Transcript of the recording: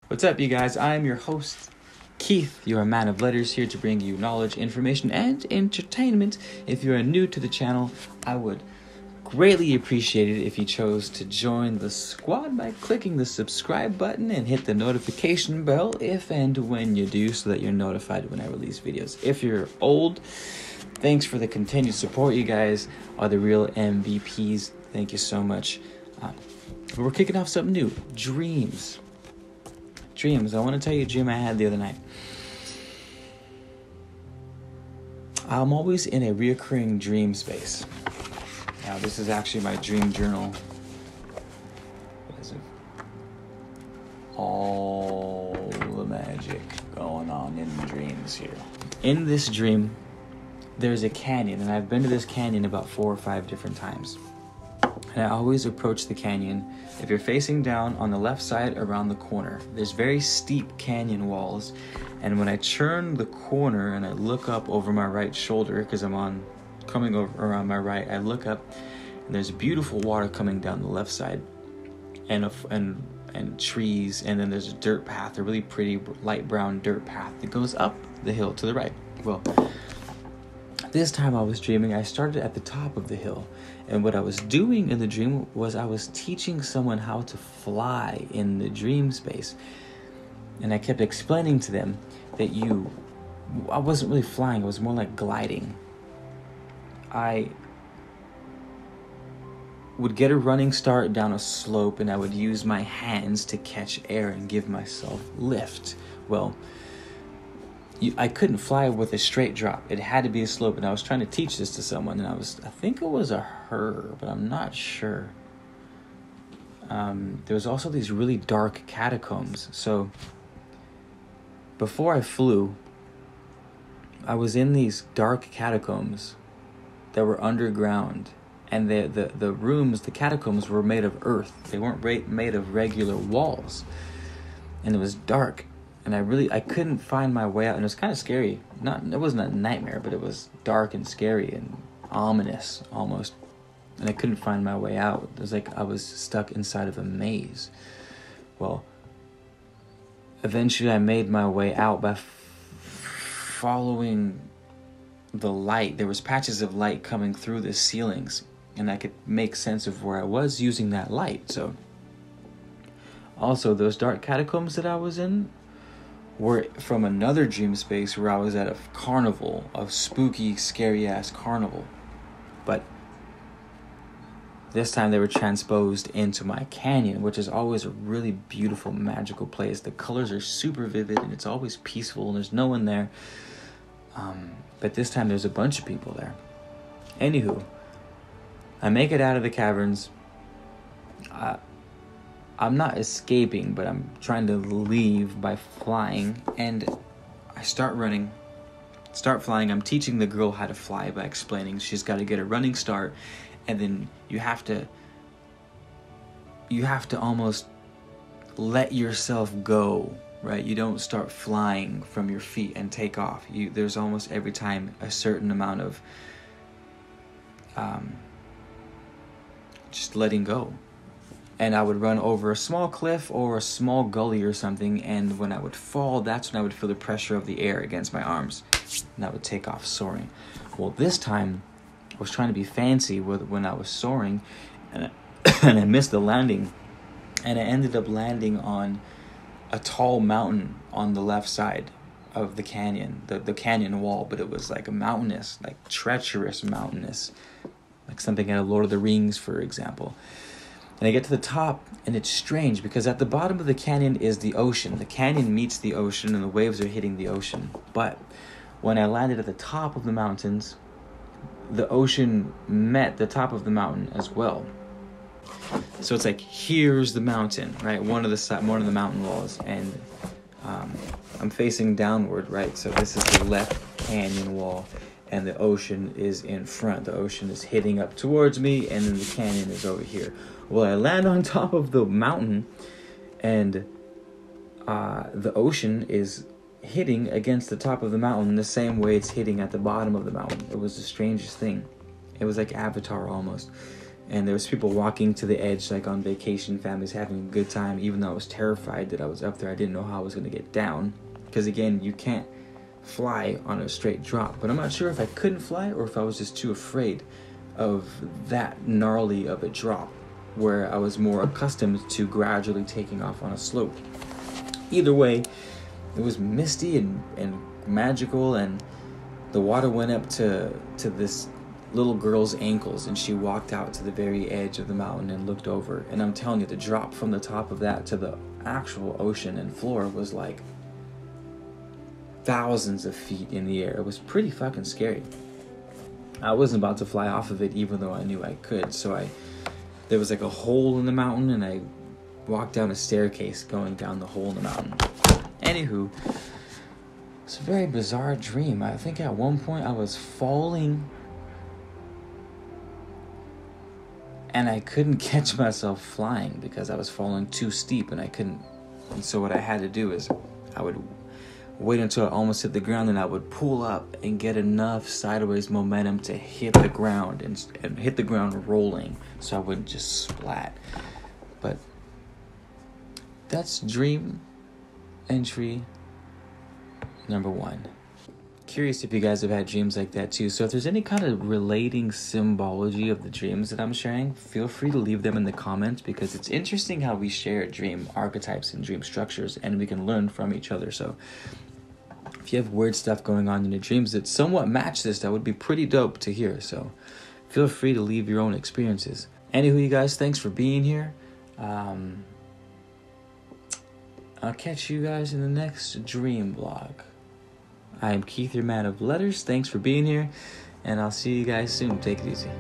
What's up, you guys? I'm your host, Keith, your man of letters, here to bring you knowledge, information, and entertainment. If you are new to the channel, I would greatly appreciate it if you chose to join the squad by clicking the subscribe button and hit the notification bell if and when you do, so that you're notified when I release videos. If you're old, thanks for the continued support. You guys are the real MVPs. Thank you so much. We're kicking off something new, dreams. Dreams. I want to tell you a dream I had the other night. I'm always in a reoccurring dream space. Now, this is actually my dream journal. What is it? All the magic going on in dreams here. In this dream, there's a canyon, and I've been to this canyon about 4 or 5 different times. And I always approach the canyon. If you're facing down on the left side around the corner, there's very steep canyon walls. And when I turn the corner and I look up over my right shoulder, because I'm coming over around my right, I look up and there's beautiful water coming down the left side and trees. And then there's a dirt path, a really pretty light brown dirt path that goes up the hill to the right. Well, this time I was dreaming, I started at the top of the hill. And what I was doing in the dream was I was teaching someone how to fly in the dream space. And I kept explaining to them that I wasn't really flying, it was more like gliding. I would get a running start down a slope and I would use my hands to catch air and give myself lift. Well, I couldn't fly with a straight drop. It had to be a slope, and I was trying to teach this to someone, and I think it was a her, but I'm not sure. There was also these really dark catacombs. So before I flew, I was in these dark catacombs that were underground, and the rooms, the catacombs were made of earth. They weren't made of regular walls, and it was dark. And I couldn't find my way out, and it was kind of scary. It wasn't a nightmare, but it was dark and scary and ominous almost. And I couldn't find my way out. It was like I was stuck inside of a maze. Well, eventually I made my way out by following the light. There was patches of light coming through the ceilings, and I could make sense of where I was using that light. So, also, those dark catacombs that I was in were from another dream space where I was at a carnival, a spooky, scary-ass carnival. But this time they were transposed into my canyon, which is always a really beautiful, magical place. The colors are super vivid, and it's always peaceful, and there's no one there. But this time there's a bunch of people there. Anywho, I make it out of the caverns. I'm not escaping, but I'm trying to leave by flying, and I start flying. I'm teaching the girl how to fly by explaining she's got to get a running start, and then you have to almost let yourself go, right? You don't start flying from your feet and take off. There's almost every time a certain amount of just letting go. And I would run over a small cliff or a small gully or something, and when I would fall, that's when I would feel the pressure of the air against my arms, and I would take off soaring. Well, this time, I was trying to be fancy when I was soaring, and I missed the landing, and I ended up landing on a tall mountain on the left side of the canyon, the canyon wall, but it was like a mountainous, like treacherous mountainous, like something out of Lord of the Rings, for example. And I get to the top, and it's strange because at the bottom of the canyon is the ocean. The canyon meets the ocean, and the waves are hitting the ocean. But when I landed at the top of the mountains, the ocean met the top of the mountain as well. So it's like, here's the mountain, right? One of the mountain walls, and I'm facing downward, right? So this is the left canyon wall, and the ocean is in front. The ocean is hitting up towards me, and then the canyon is over here. Well, I land on top of the mountain, and the ocean is hitting against the top of the mountain the same way it's hitting at the bottom of the mountain. It was the strangest thing. It was like Avatar almost. And there was people walking to the edge, like on vacation, families having a good time, even though I was terrified that I was up there. I didn't know how I was going to get down. Because again, you can't fly on a straight drop. But I'm not sure if I couldn't fly or if I was just too afraid of that gnarly of a drop, where I was more accustomed to gradually taking off on a slope. Either way, it was misty and magical, and the water went up to this little girl's ankles, and she walked out to the very edge of the mountain and looked over. And I'm telling you, the drop from the top of that to the actual ocean and floor was like thousands of feet in the air. It was pretty fucking scary. I wasn't about to fly off of it, even though I knew I could. So there was like a hole in the mountain, and I walked down a staircase going down the hole in the mountain. Anywho, it's a very bizarre dream. I think at one point I was falling and I couldn't catch myself flying because I was falling too steep and I couldn't. And so what I had to do is I would wait until I almost hit the ground, and I would pull up and get enough sideways momentum to hit the ground and hit the ground rolling so I wouldn't just splat. But that's dream entry number 1. Curious if you guys have had dreams like that too. So if there's any kind of relating symbology of the dreams that I'm sharing, feel free to leave them in the comments, because it's interesting how we share dream archetypes and dream structures, and we can learn from each other. So if you have weird stuff going on in your dreams that somewhat match this, that would be pretty dope to hear. So feel free to leave your own experiences. Anywho, you guys, thanks for being here. I'll catch you guys in the next dream vlog. I am Keith, your man of letters. Thanks for being here, and I'll see you guys soon. Take it easy.